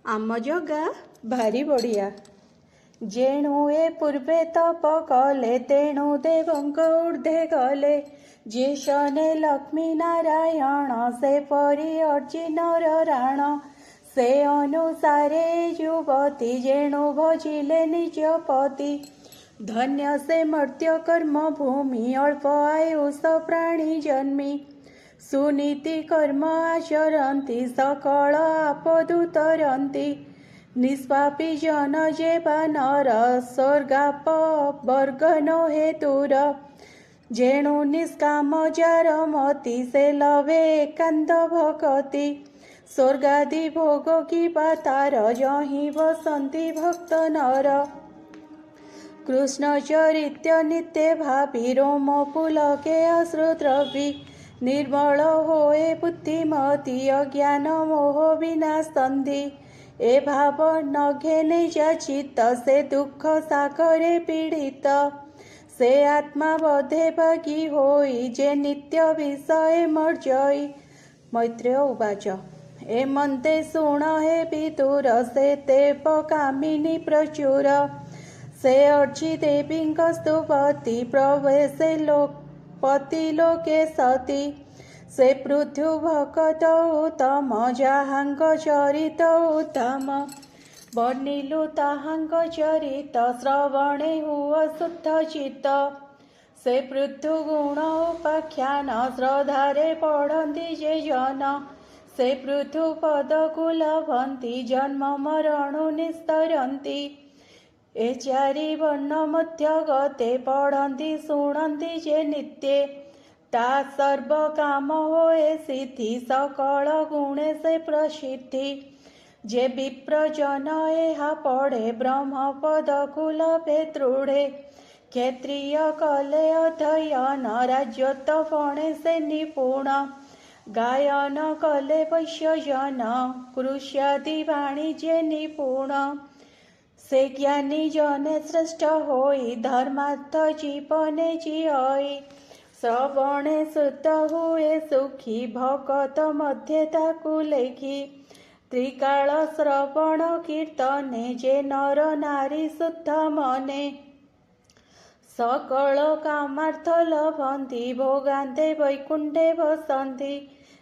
आम जगा भारी बड़िया जेणु ए पूर्वे तप कले तेणु देवंक ऊर्धे गले जे शने लक्ष्मी नारायण से परी अर्जी नर राण से अनुसारे युवती जेणु भजिले निज पति धन्य से मर्त्य कर्म भूमि अल्प आयुष प्राणी जन्मी सुनीति कर्म आचरन्ति सकल आपदु तरन्ति निष्पापी जन जेबा नर स्वर्गाप वर्ग नो हेतुर जेणु निष्काम जार मति से लवे एकांत भकति स्वर्गादि भोग की तार जहि बसंती भक्त नर कृष्ण चरित्र नित्य भावी रोम पुलके अश्रुद्रवी निर्मल होए बुद्धिमती अज्ञान मोह विनाशंधि ए भाव नघे निज चित्त से दुख सागरे पीड़ित से आत्मा बधे भागी होई जे नित्य विषय मर्जयी। मैत्रेय उवाच ए मन्ते शुण हे विदुर से तेप कामिनी प्रचुर से अर्चि देवी स्तुवती प्रवेशे पति लोके सती से पृथ्वी भकत उत्तम जाहांग चरित उत्तम बर्णिलु ताहांग चरित श्रवणे हुआ शुद्ध चित्त से पृथ्वी गुण उपाख्यान श्रद्धारे पढ़ती जे जन से पृथ्वी पद कुलभंती जन्म मरणु निस्तरंती ए चारि वर्ण मध्य गते पढ़ती शुणती जे नित्ये ता सर्व काम होए सिद्धि सकल गुणे से प्रसिद्धि जे विप्र जन एहा पढ़े ब्रह्म पद कुलभे दृढ़े क्षत्रिय कले अध्ययन राज्यत फणे से निपुण गायन कले वैश्य जन कृष्यादि वाणिज्य निपुण से ज्ञानी जने श्रेष्ठ होई धर्मार्थ जीवने जियई श्रवणे शुद्ध हुए सुखी भगत मध्य ताकु लेखी त्रिकाल श्रवण कीर्तने जे नर नारी शुद्ध मने सकल कामार्थ लभन्ति भोगान्ते वैकुण्ठे वसन्ति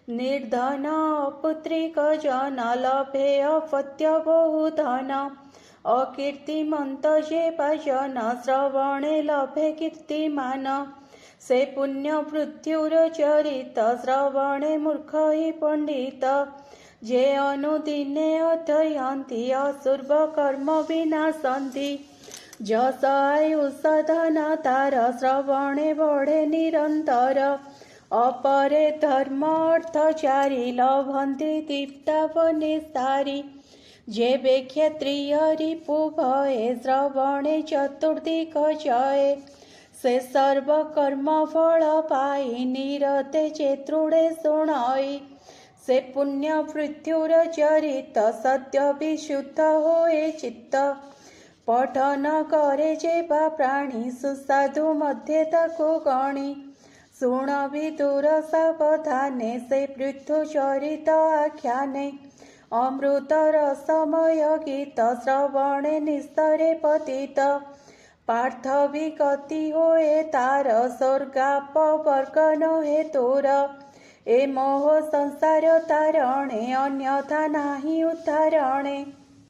निर्धन अपुत्रिक जन लभे अपत्य बहुधन अकीर्तिमंत जे जन श्रवणे लभे कीर्तिमान से पुण्य मृत्युर चरित श्रवणे मूर्ख ही पंडित जे अनुदिने अध्ययन्ति असुर्व कर्म विनाशन्ति जस आयुष धन तार श्रवणे बढ़े निरंतर अपरे धर्म अर्थ चारि लभन्ति दीप्तावनिस्तारी जे बे क्षत्रिय रिपु भये श्रवणे चतुर्दिक जये से सर्व कर्म फल पाई निरते चेतृणे शुणई से पुण्य मृत्युर चरित सत्य विशुद्ध होए चित्त पठन करे जेबा प्राणी सुसाधु मध्य ताको गणी शुण विदुर सावधाने से पृथु चरित आख्याने अमृत रसमय गीत श्रवणे निस्तरे पतित पार्थवी गति होए तार स्वर्गाप वर्ग न हेतुर ए मोह संसार तारणे अन्यथा नाही उद्धारणे।